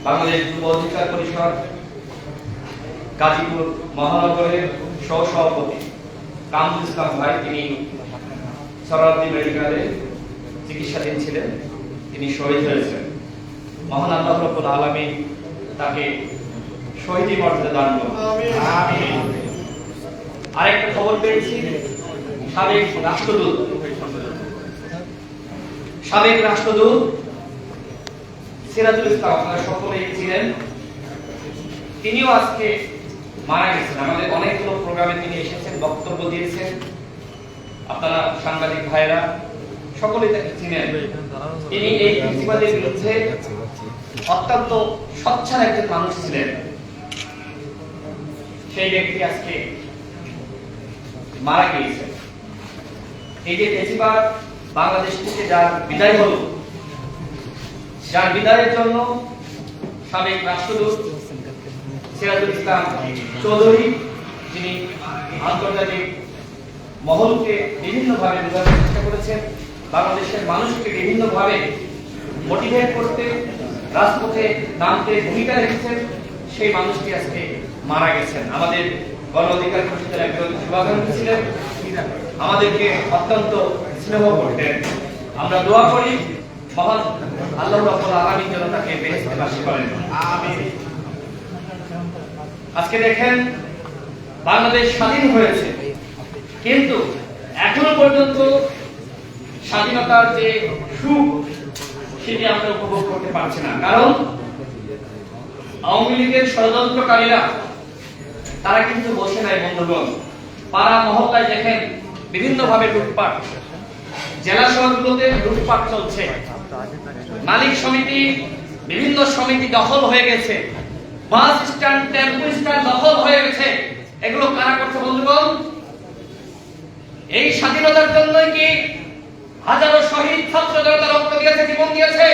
বাংলাদেশ যুব অধিকার পরিষদ গাজীপুর মহানগরের সহ-সভাপতি কামরুল ইসলাম ভাই, তিনি সরারদি মেডিকেলে চিকিৎসাধীন ছিলেন, তিনি শহীদ হয়েছেন। মহান আল্লাহ রাব্বুল আলামিন তাকে শহীদি মর্যাদা দান করুন। আমিন। আরেকটা খবর পেয়েছি, সাবেক রাষ্ট্রদূত সিরাজুল ইসলাম, আপনারা সকলেই ছিলেন, তিনিও আজকে মারা গেছেন। আমাদের অনেকগুলো প্রোগ্রামে তিনি এসেছেন, বক্তব্য দিয়েছেন। আপনারা সাংবাদিক ভাইরা সকলেই তাকে চিনেন। তিনি এই ফ্যাসিবাদের বিরুদ্ধে অত্যন্ত সোচ্চার একজন মানুষ ছিলেন। সেই ব্যক্তি আজকে মারা গিয়েছেন। এই যে ফ্যাসিবাদ বাংলাদেশ থেকে যার বিদায় হলো, যার বিদায়ের জন্য সাবেক রাষ্ট্রদূত সিরাজুল ইসলাম চৌধুরী, যিনি আন্তর্জাতিক মহলকে বিভিন্নভাবে বোঝানোর চেষ্টা করেছেন, বাংলাদেশের মানুষকে বিভিন্নভাবে মোটিভেট করতে, রাজপথে নামতে ভূমিকা রেখেছেন, সেই মানুষটি আজকে মারা গেছেন। আমাদের গণ অধিকার পরিষদের একজন শুভাকাঙ্ক্ষী ছিলেন, আমাদেরকে অত্যন্ত স্নেহ করতেন। আমরা দোয়া করি মহান আল্লাহ রাব্বুল আলামিন যেন তাকে বেহেশতে বাসী করেন। আমিন। আজকে দেখেন, বাংলাদেশ স্বাধীন হয়েছে, কিন্তু এখনো পর্যন্ত স্বাধীনতার যে সুখ সেটি আমরা উপভোগ করতে পারছি না। কারণ আওয়ামী লীগের ষড়যন্ত্রকারীরা তারা কিন্তু বসে নাই বন্ধুগণ। পাড়া মহল্লায় দেখেন বিভিন্নভাবে লুটপাট, জেলা শহরগুলোতে লুটপাট চলছে, মালিক সমিতি, বিভিন্ন সমিতি দখল হয়ে গেছে, বাস স্ট্যান্ড, টেম্পো স্ট্যান্ড দখল হয়ে গেছে। এগুলো কারা করছে বন্ধুগণ? এই স্বাধীনতার জন্যই কি হাজারো শহীদ ছাত্র জনতা রক্ত দিয়েছে, জীবন দিয়েছে?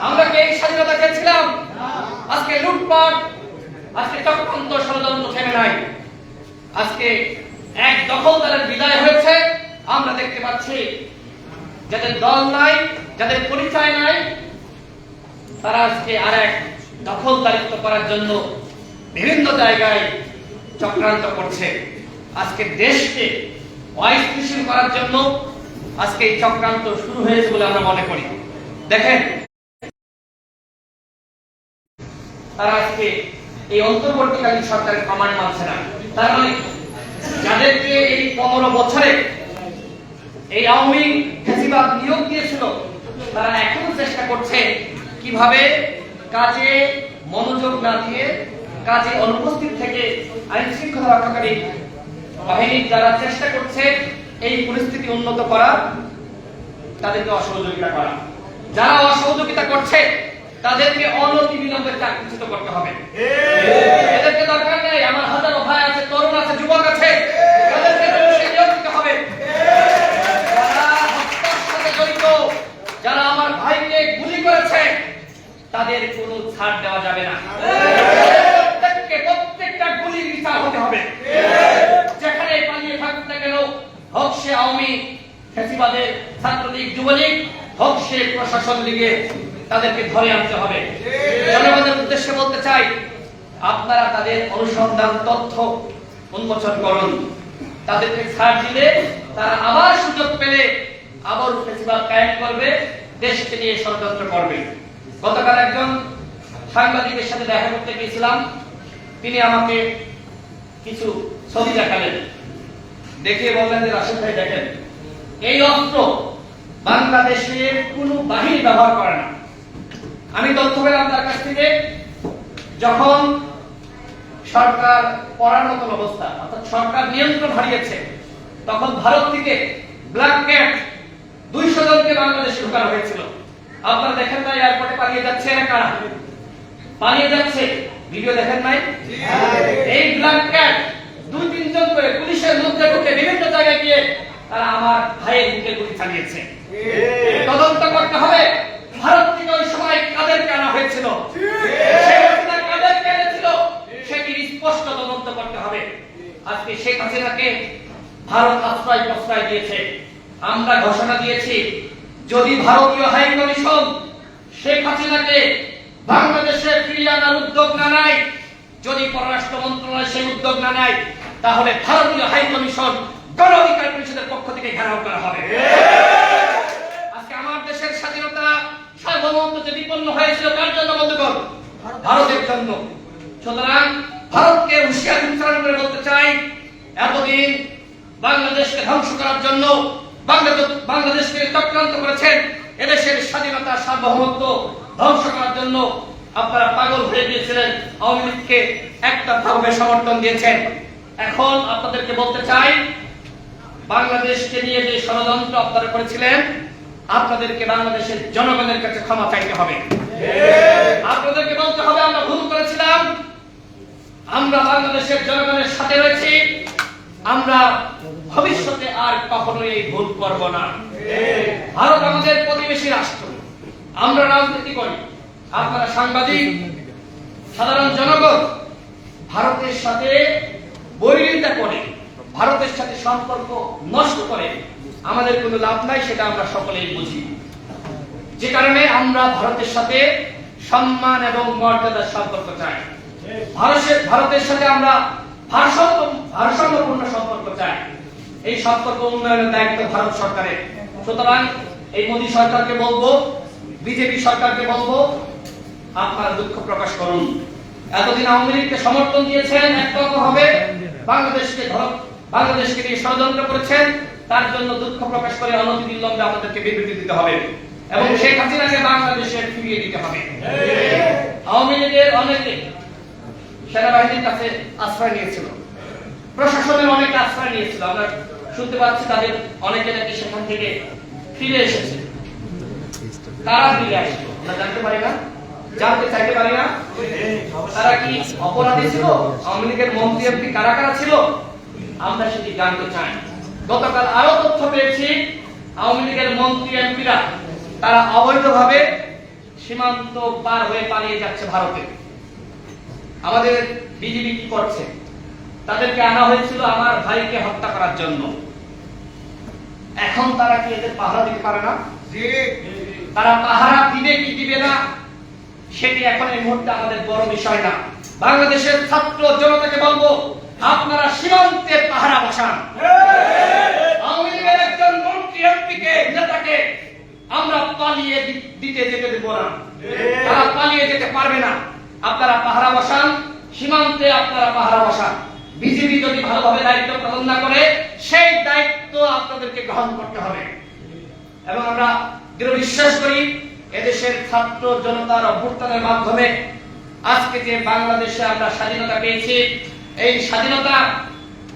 আমরা কি এই স্বাধীনতা চেয়েছিলাম? আজকে লুটপাট, আজকে চক্রান্ত, ষড়যন্ত্র থেমে নাই। আজকে এক দখলদারের বিদায় হয়েছে। আমরা দেখতে পাচ্ছি যাদের দল নাই, যাদের পরিচয় নাই, তারা আজকে আরেক দখলদারিত্ব করার জন্য বিভিন্ন জায়গায় চক্রান্ত করছে। আজকে দেশকে অস্থিতিশীল করার জন্য আজকে এই চক্রান্ত শুরু হয়েছে বলে আমরা মনে করি। দেখেন, তারা আজকে এই অন্তর্বর্তীকালীন সরকারের কমান্ড মানছে না। তার মানে যাদেরকে এই 15 বছরে এই আওয়ামী ফ্যাসিবাদ নিয়োগ দিয়েছিল, তারা এখনো চেষ্টা করছে কিভাবে কাজে মনোযোগ না দিয়ে, কাজে অনুপস্থিত থেকে আইন শৃঙ্খলা রক্ষাকারী বাহিনীর যারা চেষ্টা করছে এই পরিস্থিতি উন্নত করা, তাদেরকে অসহযোগিতা করা। যারা অসহযোগিতা করছে তাদেরকে অনতিবিলম্বে চাকরিচ্যুত করতে হবে। এদেরকে দরকার নেই। আমার হাজারো ভাই আছে, তরুণ আছে, যুবক আছে, তাদেরকে নিয়োগ দিতে হবে। যারা হত্যার সাথে জড়িত, যারা আমার ভাইকে গুলি করেছে, তাদের কোনো ছাড় দেওয়া যাবে না। প্রত্যেকটা গুলির বিচার হতে হবে। যেখানে পালিয়ে থাকুক না কেন, হোক সে আওয়ামী ফ্যাসিবাদের ছাত্রলীগ, যুবলীগ, হোক সে প্রশাসন লীগে, তাদেরকে ধরে আনতে হবে। জনগণের উদ্দেশ্যে বলতে চাই, আপনারা তাদের অনুসন্ধান তথ্য উন্মোচন করুন। তাদেরকে ছাড় দিলে তারা আবার সুযোগ পেলে আবার ফ্যাসিবাদ কায়েম করবে, দেশকে নিয়ে ষড়যন্ত্র করবে। গতকাল একজন সাংবাদিকের সাথে দেখা করতে গিয়েছিলাম, তিনি আমাকে কিছু ছবি দেখালেন, দেখিয়ে বললেন যে রাশেদ ভাই দেখেন, এই অস্ত্র বাংলাদেশের কোনো বাহিনী ব্যবহার করে না। আমি তথ্য পেলাম তার কাছ থেকে, যখন সরকার পরানতুন অবস্থা, অর্থাৎ সরকার নিয়ন্ত্রণ হারিয়েছে, তখন ভারত থেকে ব্ল্যাক ক্যাট 200 জনকে বাংলাদেশে ঢোকানো হয়েছিল। আপনারা দেখেন নাই এয়ারপোর্টে পালিয়ে যাচ্ছে, এরা কারা পালিয়ে যাচ্ছে? ভিডিও দেখেন নাই? এই ব্ল্যাক ক্যাট 2-3 জন করে পুলিশের মধ্যে ঢুকে বিভিন্ন জায়গায় গিয়ে তারা আমার ভাইয়ের বুকে গুলি চালিয়েছে। তদন্ত করতে হবে, ভারত থেকে ওই সময় কাদেরকে আনা হয়েছিল, কাদেরকে এনেছিল, সেটি স্পষ্ট তদন্ত করতে হবে। আজকে শেখ হাসিনাকে ভারত আশ্রয় প্রশ্রয় দিয়েছে। আমরা ঘোষণা দিয়েছি, যদি ভারতীয় হাই কমিশন শেখ হাসিনাকে বাংলাদেশে ফিরিয়ে আনার উদ্যোগ না নেয়, যদি পররাষ্ট্র মন্ত্রণালয় সেই উদ্যোগ না নেয়, তাহলে ভারতীয় হাই কমিশন গণ অধিকার পরিষদের পক্ষ থেকে ঘেরাও করা হবে। আজকে আমার দেশের স্বাধীনতা সার্বভৌমত্ব যে বিপন্ন হয়েছিল কার জন্য বন্ধুগণ? ভারতের জন্য। সুতরাং ভারতকে হুঁশিয়ারি উচ্চারণ করে বলতে চাই, এতদিন বাংলাদেশকে ধ্বংস করার জন্য বাংলাদেশকে চক্রান্ত করেছেন, এদেশের স্বাধীনতা সার্বভৌমত্ব ধ্বংস করার জন্য আপনারা পাগল হয়ে গিয়েছিলেন, আওয়ামী লীগকে একটা ভাবে সমর্থন দিয়েছেন। এখন আপনাদেরকে বলতে চাই, বাংলাদেশকে নিয়ে যে ষড়যন্ত্র আপনারা করেছিলেন, আপনাদেরকে বাংলাদেশের জনগণের কাছে ক্ষমা চাইতে হবে। আপনাদেরকে বলতে হবে আমরা ভুল করেছিলাম, আমরা বাংলাদেশের জনগণের সাথে রয়েছি, আমরা ভবিষ্যতে আর কখনোই এই ভুল করব না। ভারত আমাদের প্রতিবেশী রাষ্ট্র, আমরা রাজনীতি করি, আপনারা সাংবাদিক, সাধারণ জনগণ ভারতের সাথে বৈরিতা করে, ভারতের সাথে সম্পর্ক নষ্ট করে আমাদের কোনো লাভ নাই, সেটা আমরা সকলেই বুঝি। যে কারণে আমরা ভারতের সাথে সম্মান এবং মর্যাদার সম্পর্ক চাই, ভারতের সাথে আমরা ভারসাম্যপূর্ণ সম্পর্ক চাই। এই সম্পর্ক উন্নয়নের দায়িত্ব ভারত সরকারের। সুতরাং এই মোদী সরকারকে বলবো, বিজেপি সরকারকে বলবো, আপনারা দুঃখ প্রকাশ করুন। এতদিন আওয়ামী লীগকে সমর্থন দিয়েছেন, একতরফা হবে বাংলাদেশকে নিয়ে ষড়যন্ত্র করেছেন, তার জন্য দুঃখ প্রকাশ করে অনতিবিলম্বে আপনাদেরকে বিবৃতি দিতে হবে এবং শেখ হাসিনাকে বাংলাদেশে ফিরিয়ে দিতে হবে। আওয়ামী লীগের অনেকে সেনাবাহিনীর কাছে আশ্রয় নিয়েছিল, প্রশাসনের অনেকে আশ্রয় নিয়েছিল, আমরা শুনতে পাচ্ছি তাদের অনেকে নাকি সেখান থেকে ফিরে এসেছে। তারা ফিরে আসলো, আমরা জানতে পারি না, জানতে চাইতে পারি না তারা কি অপরাধী ছিল, আওয়ামী লীগের মন্ত্রী এমপি কারা কারা ছিল, আমরা সেটি জানতে চাই। গতকাল আরো তথ্য পেয়েছি, আওয়ামী লীগের মন্ত্রী এমপিরা তারা অবৈধভাবে সীমান্ত পার হয়ে পালিয়ে যাচ্ছে ভারতে। আমাদের বিজেপি কি করছে? তাদেরকে আনা হয়েছিল আমার ভাইকে হত্যা করার জন্য। এখন তারা কি এদের পাহারা দিতে পারে না? তারা পাহারা দিবে কি দিবে না সেটি এখন এই মুহূর্তে আমাদের বড় বিষয় না। বাংলাদেশের ছাত্র জনতাকে বলবো, আপনারা সীমান্তে পাহারা বসান। আওয়ামী লীগের একজন মন্ত্রী এমপিকে নেতাকে আমরা পালিয়ে দিতে যেতে দেব না, তারা পালিয়ে যেতে পারবে না। আপনারা পাহারা বসান, সীমান্তে আপনারা পাহারা বসান। বিজেপি যদি ভালোভাবে দায়িত্ব পালন না করে, সেই দায়িত্ব আপনাদেরকে গ্রহণ করতে হবে। এবং আমরা দৃঢ় বিশ্বাস করি, এদেশের ছাত্র জনতার অভ্যুত্থানের মাধ্যমে আজকে যে বাংলাদেশে আমরা স্বাধীনতা পেয়েছি, এই স্বাধীনতা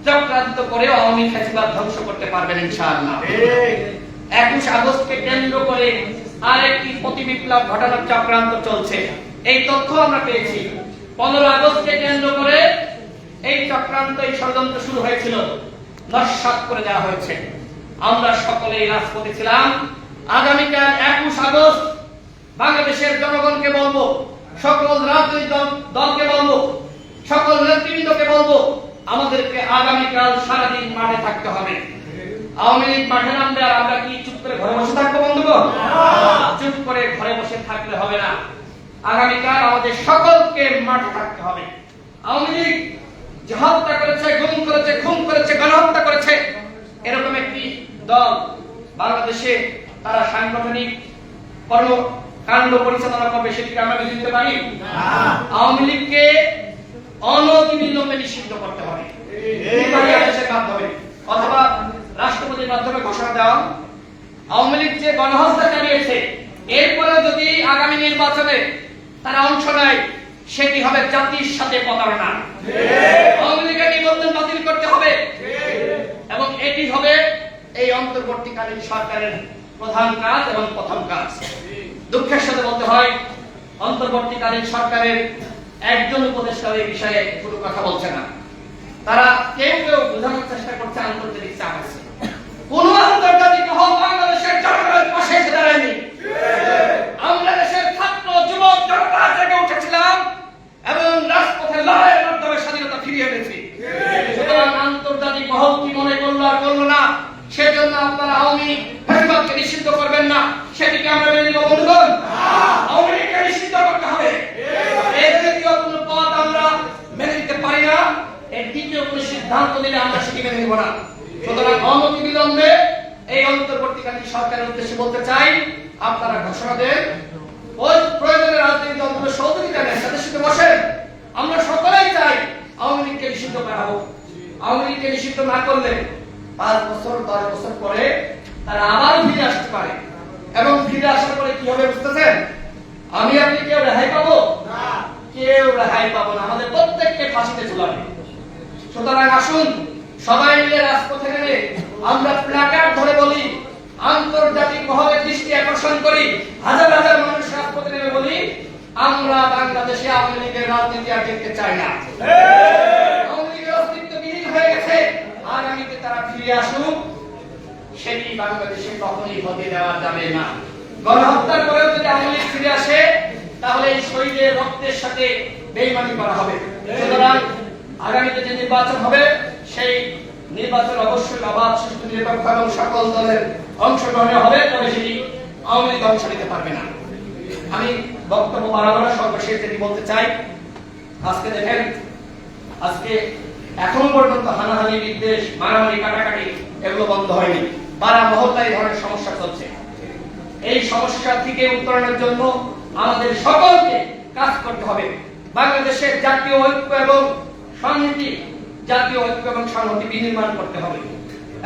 চক্রান্ত করেও আওয়ামী ফ্যাসিবাদ ধ্বংস করতে পারবেন ইনশাআল্লাহ। 21 আগস্টকে কেন্দ্র করে আরেকটি প্রতিবিপ্লব ঘটানোর চক্রান্ত চলছে, এই তথ্য আমরা পেয়েছি। 15 আগস্টকে কেন্দ্র করে এই চক্রান্ত, এই ষড়যন্ত্র শুরু হয়েছিল, নস্যাৎ করে দেওয়া হয়েছে। আমরা সকলেই রাজপথে ছিলাম। আগামীকাল 21 আগস্ট বাংলাদেশের জনগণকে বলবো, সকল রাজনৈতিক দলকে বলবো, সকল নেতৃবৃন্দকে বলবো, আমাদেরকে আগামীকাল সারাদিন মাঠে থাকতে হবে। আওয়ামী লীগ মাঠে নামবে আর আমরা কি চুপ করে ঘরে বসে থাকবো বন্ধুগণ? চুপ করে ঘরে বসে থাকলে হবে না। আগামীকাল আমাদের সকলকে মাঠে থাকতে হবে। আওয়ামী লীগ যে হত্যা করেছে, গুম করেছে, খুন করেছে, গণহত্যা করেছে, এরকম একটি দল বাংলাদেশে তারা সাংগঠনিক কর্মকাণ্ড পরিচালনা করবে, সেটিকে আমরা মেনে নিতে পারি? আওয়ামী লীগকে অনতিবিলম্বে নিষিদ্ধ করতে হবে, নির্বাচনের মাধ্যমে অথবা রাষ্ট্রপতির মাধ্যমে ঘোষণা দেওয়া। আওয়ামী লীগ যে গণহত্যা চালিয়েছে, এরপরে যদি আগামী নির্বাচনে তারা অংশ নেয়, সেটি হবে জাতির সাথে প্রতারণা। আওয়ামী লীগের নিবন্ধন বাতিল করতে হবে এবং এটি হবে এই অন্তর্বর্তীকালীন সরকারের প্রধান কাজ এবং প্রথম কাজ। দুঃখের সাথে বলতে হয়, অন্তর্বর্তীকালীন সরকারের একজন উপদেষ্টা এই বিষয়ে কোনো কথা বলছে না। তারা কেউ বোঝানোর চেষ্টা করছে আন্তর্জাতিক চাপ আছে। কোন আন্তর্জাতিক মহল বাংলাদেশের জনগণের পাশে এসে দাঁড়ায়নি। আমরা দেশের ছাত্র যুবক জনতা জেগে উঠেছিলাম এবং রাজপথে লড়াইয়ের মাধ্যমে স্বাধীনতা ফিরিয়ে এনেছি। সুতরাং আন্তর্জাতিক মহল কি মনে করলো আর করলো না, সেজন্য আপনারা আওয়ামী ফ্যাসিবাদকে নিষিদ্ধ করবেন না, সেটিকে আমরা মেনে নিব বন্ধুগণ। আওয়ামী লীগকে নিষিদ্ধ করতে হবে। সিদ্ধান্ত নিলে আমরা সেটি মেনে নিব না। সুতরাং অনতি বিলম্বে এই অন্তর্বর্তীকালীন সরকারের উদ্দেশ্যে বলতে চাই, আপনারা ঘোষণা দেন, ওই প্রয়োজনে রাজনৈতিক দলগুলো সহযোগিতা নেন, তাদের সাথে বসেন। আমরা সকলেই চাই আওয়ামী লীগকে নিষিদ্ধ করা হোক। আওয়ামী লীগকে নিষিদ্ধ না করলে 5 বছর 10 বছর পরে তারা আবার ফিরে আসতে পারে, এবং ফিরে আসার পরে কি হবে বুঝতেছেন? আমি আপনি কেউ রেহাই পাবো না, কেউ রেহাই পাবো না, আমাদের প্রত্যেককে ফাঁসিতে ঝুলাবে। সুতরাং আসুন সবাই মিলে রাজপথে নেমে আমরা প্ল্যাকার্ড ধরে বলি, আন্তর্জাতিক মহলের দৃষ্টি আকর্ষণ করি, হাজার হাজার মানুষ রাজপথে নেমে বলি, আমরা বাংলাদেশে আওয়ামী লীগের রাজনীতি আর দেখতে চাই না। আওয়ামী লীগের অস্তিত্ব বিলীন হয়ে গেছে, আগামীতে তারা ফিরে আসুক, সেটি বাংলাদেশে কখনোই হতে দেওয়া যাবে না। গণহত্যার পরেও যদি আওয়ামী লীগ ফিরে আসে, তাহলে এই শহীদের রক্তের সাথে বেইমানি করা হবে। সুতরাং আগামীতে যে নির্বাচন হবে, সেই নির্বাচন অবশ্যই অবাধ, সুষ্ঠু, নিরপেক্ষ এবং সকল দলের অংশগ্রহণে হবে, তবে সেটি আওয়ামী লীগ অংশ নিতে পারবে না। আমি বক্তব্য বাড়াবো না, সর্বশেষ যেটি বলতে চাই, আজকে দেখেন, আজকে এখনো পর্যন্ত হানাহানি, বিদ্বেষ, মারামারি, কাটাকাটি এগুলো বন্ধ হয়নি। পাড়া মহল্লায় এই ধরনের সমস্যা চলছে। এই সমস্যা থেকে উত্তরণের জন্য আমাদের সকলকে কাজ করতে হবে। বাংলাদেশের জাতীয় ঐক্য এবং সংহতি, জাতীয় ঐক্য এবং সংহতি বিনির্মাণ করতে হবে,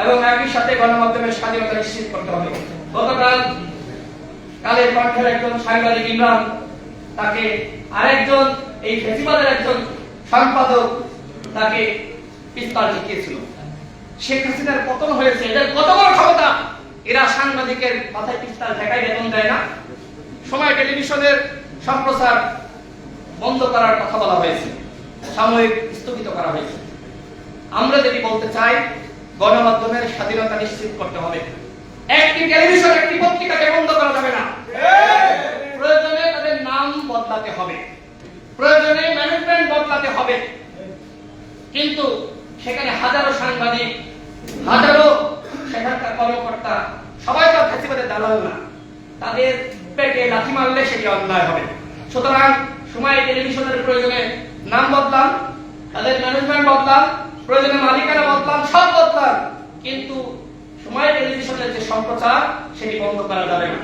এবং একই সাথে গণমাধ্যমের স্বাধীনতা নিশ্চিত করতে হবে। গতকাল কালের কণ্ঠের একজন সাংবাদিক ইমরান, তাকে আরেকজন এই ফেসিবাদের একজন সম্পাদক তাকে পিস্তল ঠেকিয়েছিল। শেখ হাসিনার পতন হয়েছে, এদের কত বড় ক্ষমতা, এরা সাংবাদিকের মাথায় পিস্তল ঠেকাই বেতন দেয় না। সময় টেলিভিশনের সম্প্রচার বন্ধ করার কথা বলা হয়েছে, সাময়িক স্থগিত করা হয়েছে। আমরা যেটি বলতে চাই, গণমাধ্যমের স্বাধীনতা নিশ্চিত করতে হবে। একটি টেলিভিশন, একটি পত্রিকাকে বন্ধ করা যাবে না। প্রয়োজনে তাদের নাম বদলাতে হবে, প্রয়োজনে ম্যানেজমেন্ট বদলাতে হবে, কিন্তু সেখানে হাজারো সাংবাদিক, হাজারো সেখানকার কর্মকর্তা, সবাই তো ফ্যাসিবাদের দালাল না, তাদের পেটে লাথি মারলে সেটি অন্যায় হবে। সুতরাং সময় টেলিভিশনের প্রয়োজনে নাম বদলান, তাদের ম্যানেজমেন্ট বদলান, প্রয়োজনে মালিকানা বদলান, সব বদলান, কিন্তু সময় টেলিভিশনের যে সম্প্রচার সেটি বন্ধ করা যাবে না।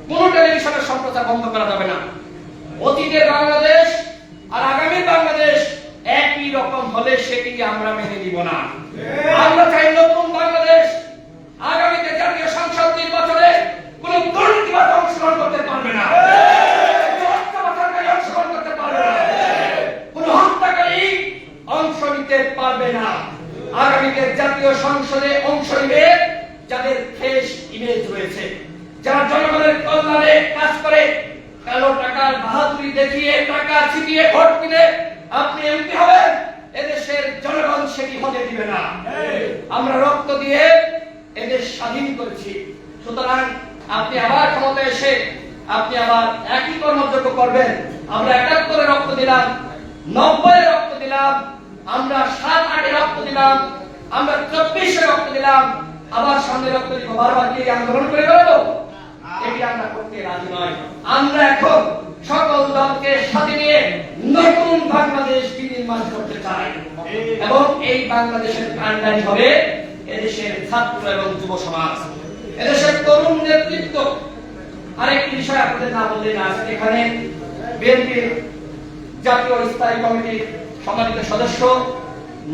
কোন টেলিভিশনের সম্প্রচার বন্ধ করা যাবে না। অতীতের বাংলাদেশ আর আগামীর বাংলাদেশ একই রকম হলে সেটি আমরা মেনে নিব না। আমরা চাই নতুন বাংলাদেশ। আগামীতে জাতীয় সংসদ নির্বাচনে কোন দুর্নীতিবাজ অংশগ্রহণ করতে পারবে না, অংশগ্রহণ করতে পারবে না, কোন হত্যাকারী অংশ নিতে পারবে না। আগামীতে জাতীয় সংসদে অংশ নিবে যাদের ফ্রেশ ইমেজ রয়েছে, যারা জনগণের কল্যাণে কাজ করে, কালো টাকার বাহাদুরি দেখিয়ে, টাকা ছিটিয়ে ভোট কিনে আপনি এমপি হবেন, এদেশের জনগণ সেটি হতে দিবে না। আমরা রক্ত দিয়ে এদেশ স্বাধীন করেছি। সুতরাং আপনি আবার ক্ষমতায় এসে আপনি আবার একই কর্মযোগ্য করবেন। আমরা ৭১ রক্ত দিলাম, ৯০ রক্ত দিলাম, আমরা ৭-৮ রক্ত দিলাম, আমরা ২৪ রক্ত দিলাম, আবার সামনে রক্ত দিব, বারবার কি আন্দোলন করে বেরোবো? এটি আমরা করতে রাজি নয়। আমরা এখন সকল দলকে সাথে নিয়ে নতুন বাংলাদেশ বিনির্মাণ করতে চাই, এবং এই বাংলাদেশের কান্ডারি হবে এদেশের ছাত্র এবং যুব সমাজ, এদেশের তরুণ নেতৃত্ব। আরেকটি বিষয় আপনাদের না বললে না, এখানে বিএনপির জাতীয় স্থায়ী কমিটির সম্মানিত সদস্য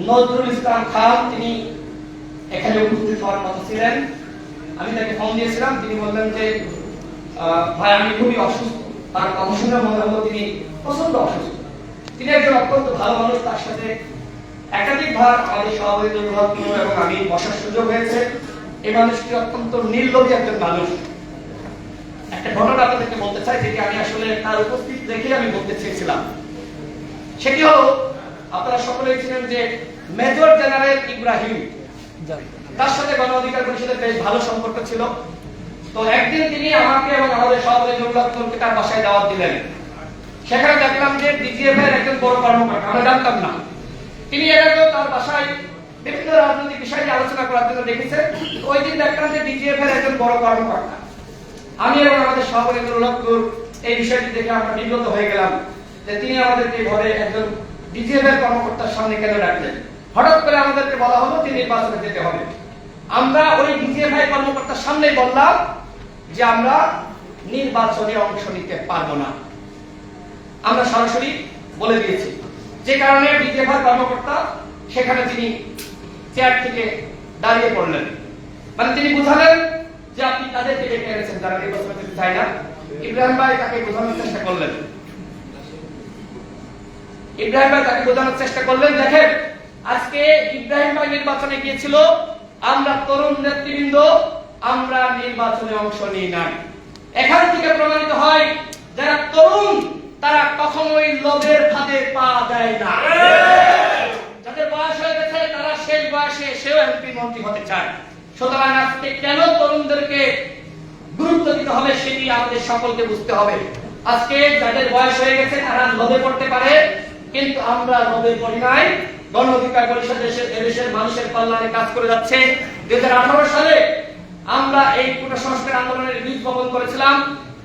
নজরুল ইসলাম খান, তিনি এখানে উপস্থিত হওয়ার কথা ছিলেন। আমি তাকে ফোন দিয়েছিলাম, তিনি বললেন যে ভাই আমি খুবই অসুস্থ। তার কথা শুনে মনে হলো তিনি প্রচন্ড অসুস্থ। তিনি একজন অত্যন্ত ভালো মানুষ, তার সাথে একাধিকবার আমাদের সভাপতি এবং আমি বসার সুযোগ হয়েছে। এই মানুষটি অত্যন্ত নির্লোভী একজন মানুষ। একটা ঘটনা আপনাদেরকে বলতে চাই, যেটি আমি আসলে তার উপস্থিত দেখে আমি বলতে চেয়েছিলাম। সেটি হলো, আপনারা সকলেই ছিলেন যে মেজর জেনারেল ইব্রাহিম, তার সাথে গণ অধিকার পরিষদের বেশ ভালো সম্পর্ক ছিল। তো একদিন তিনি আমাকে এবং আমাদের সভাপতি নুরুল্লাহকে তার বাসায় দাওয়াত দিলেন। সেখানে দেখলাম যে ডিজিএফ এর একজন বড় কর্মকর্তা, আমরা জানতাম না। তিনি এর আগেও তার বাসায় বিভিন্ন রাজনৈতিক বিষয় নিয়ে আলোচনা করার জন্য দেখেছেন। ওই দিন দেখলাম যে ডিজিএফ এর একজন বড় কর্মকর্তা। আমি এবং আমাদের সভাপতি নুরুল্লাহ এই বিষয়টি দেখে আমরা বিব্রত হয়ে গেলাম যে তিনি আমাদেরকে ঘরে একজন ডিজিএফ এর কর্মকর্তার সামনে কেন ডাকলেন। হঠাৎ করে আমাদেরকে বলা হলো যে নির্বাচনে যেতে হবে। আমরা ওই ডিজিএফআই কর্মকর্তার সামনেই বললাম যে আমরা নির্বাচনে অংশ নিতে পারবো না। আমরা সরাসরি বলে দিয়েছি, যে কারণে ডিজিএফআই কর্মকর্তা সেখানে তিনি চেয়ার থেকে দাঁড়িয়ে পড়লেন, মানে তিনি বুঝালেন যে আপনি তাদেরকে ডেকে এনেছেন যারা নির্বাচনে যেতে চায় না। ইব্রাহিম ভাই তাকে বোঝানোর চেষ্টা করলেন, দেখেন আজকে ইব্রাহিম ভাই নির্বাচনে গিয়েছিল, আমরা তরুণ নেতৃবৃন্দ আমরা নির্বাচনে অংশ নিই নাই। এখান থেকে প্রমাণিত হয় যারা তরুণ তারা কখনোই লোভের ফাঁদে পা দেয় না। যাদের বয়স হয়ে গেছে তারা শেষ বয়সে সেও এমপি মন্ত্রী হতে চায়। সুতরাং আজকে কেন তরুণদেরকে গুরুত্ব দিতে হবে সেটি আমাদের সকলকে বুঝতে হবে। আজকে যাদের বয়স হয়ে গেছে তারা লোভে পড়তে পারে, কিন্তু আমরা লোভে পড়ি নাই। গণ অধিকার পরিষদ দেশের মানুষের কল্যাণে কাজ করে যাচ্ছে। 2018 সালে আমরা এই পুনঃ সংস্কার আন্দোলনের বীজ বপন করেছিলাম।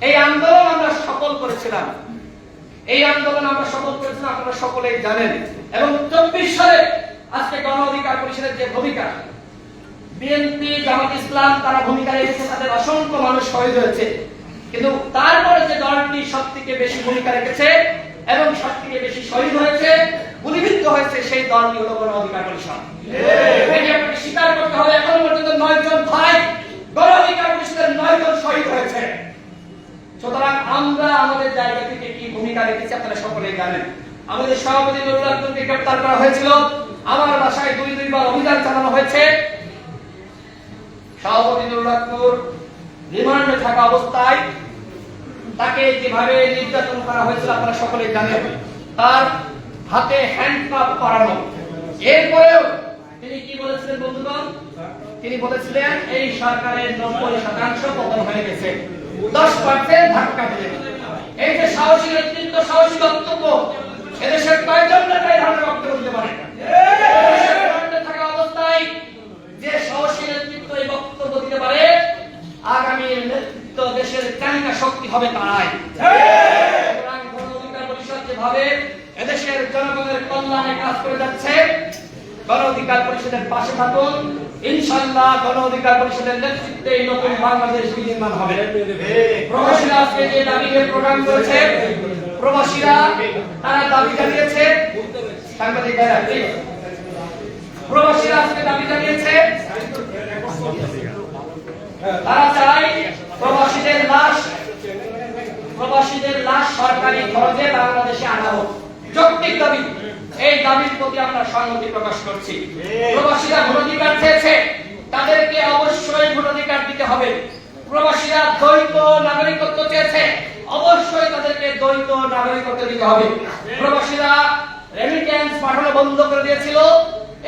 এই আন্দোলন আমরা সফল করেছিলাম, আপনারা সকলেই জানেন। এবং 24 সালে আজকে গণ অধিকার পরিষদের যে ভূমিকা, বিএনপি জামাত ইসলাম তারা ভূমিকা রেখেছে, তাদের অসংখ্য মানুষ শহীদ হয়েছে, কিন্তু তারপরে যে দলটি সবথেকে বেশি ভূমিকা রেখেছে এবং সবথেকে বেশি শহীদ হয়েছে, গুলিবিদ্ধ হয়েছে, সেই দলটি হলো গণ অধিকার পরিষদ। এটি আপনাকে স্বীকার করতে হবে। এখন পর্যন্ত 9 জন ভাই গণ অধিকার পরিষদের 9 জন শহীদ হয়েছে। সুতরাং আমরা আমাদের জায়গা থেকে কি ভূমিকা রেখেছি আপনারা সকলেই জানেন। আমাদের সভাপতি নুরুল আলমকে গ্রেফতার করা হয়েছিল, আমার বাসায় 2 বার অভিযান চালানো হয়েছে। সভাপতি নুরুল আলম রিমান্ডে থাকা অবস্থায় তাকে যেভাবে নির্যাতন করা হয়েছিল আপনারা সকলেই জানেন। তার হাতে হ্যান্ডকাফ করানো। এরপরেও তিনি কি বলেছিলেন বন্ধুগণ? তিনি বলেছিলেন এই সরকারের 90% পতন হয়ে গেছে, 10% ধাক্কা দিলেন। এই যে সাহসী নেতৃত্ব, সাহসী বক্তব্য, এদেশের কয়েকজন নেতা এই ধরনের বক্তব্য দিতে পারে? থাকা অবস্থায় যে সাহসী নেতৃত্ব এই বক্তব্য দিতে পারে, আগামী নেতৃত্ব দেশের চালিকা শক্তি হবে তারাই। গণ অধিকার পরিষদ যেভাবে এদেশের জনগণের কল্যাণে কাজ করে যাচ্ছে, গণ অধিকার পরিষদের পাশে থাকুন। ইনশাআল্লাহ গণ অধিকার পরিষদের নেতৃত্বে এই নতুন বাংলাদেশ বিনির্মাণ হবে। প্রবাসীরা আজকে যে দাবি নিয়ে প্রোগ্রাম করেছে, প্রবাসীরা তারা দাবি জানিয়েছে, সাংবাদিক ভাইরা প্রবাসীরা আজকে দাবি জানিয়েছে, তারা চায় প্রবাসীদের লাশ সরকারি খরচে বাংলাদেশে আনা হোক। যৌক্তিক দাবি, এই দাবির প্রতি আমরা সংহতি প্রকাশ করছি। প্রবাসীরা ভোটাধিকার চেয়েছে, তাদেরকে অবশ্যই ভোটাধিকার দিতে হবে। প্রবাসীরা দ্বৈত নাগরিকত্ব চেয়েছে, অবশ্যই তাদেরকে দ্বৈত নাগরিকত্ব দিতে হবে। প্রবাসীরা রেমিটেন্স পাঠানো বন্ধ করে দিয়েছিল,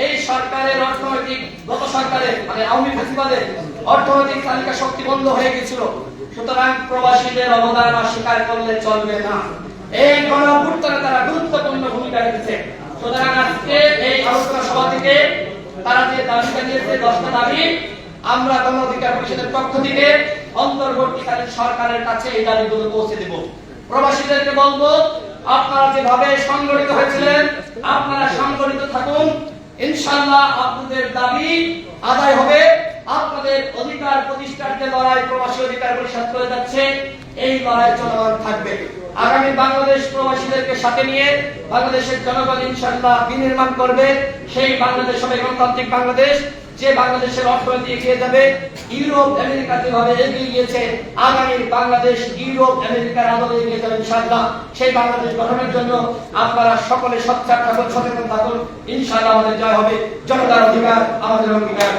এই সরকারের অর্থনৈতিক, গত সরকারের মানে আওয়ামী ফ্যাসিবাদের অর্থনৈতিক তালিকা শক্তি বন্ধ হয়ে গেছিল। সুতরাং প্রবাসীদের অবদান অস্বীকার করলে চলবে না। এই গণঅভ্যুত্থানে তারা গুরুত্বপূর্ণ ভূমিকা রেখেছে। সুতরাং আজকে এই আলোচনা সভা থেকে তারা যে দাবি জানিয়েছে, 10টা দাবি, আমরা গণ অধিকার পরিষদের পক্ষ থেকে অন্তর্বর্তীকালীন সরকারের কাছে এই দাবিগুলো পৌঁছে দেব। প্রবাসীদেরকে বলবো, আপনারা যেভাবে সংগঠিত হয়েছিলেন আপনারা সংগঠিত থাকুন। ইনশাআল্লাহ আপনাদের দাবি আদায় হবে। আপনাদের অধিকার প্রতিষ্ঠার যে লড়াই প্রবাসী অধিকার পরিষদ করে যাচ্ছে, এই লড়াই চলমান থাকবে। আগামী বাংলাদেশ প্রবাসীদেরকে সাথে নিয়ে বাংলাদেশের জনগণ ইনশাআল্লাহ বিনির্মাণ করবে। সেই বাংলাদেশ হবে গণতান্ত্রিক বাংলাদেশ, যে বাংলাদেশের অর্থনীতি এগিয়ে যাবে। ইউরোপ আমেরিকা যেভাবে এগিয়ে গিয়েছে, আগামী বাংলাদেশ ইউরোপ আমেরিকার আদলে এগিয়ে যাবে ইনশাআল্লাহ। সেই বাংলাদেশ গঠনের জন্য আপনারা সকলে সোচ্চার থাকুন, সচেতন থাকুন। ইনশাআল্লাহ আমাদের জয় হবে। জনতার অধিকার আমাদের অঙ্গীকার।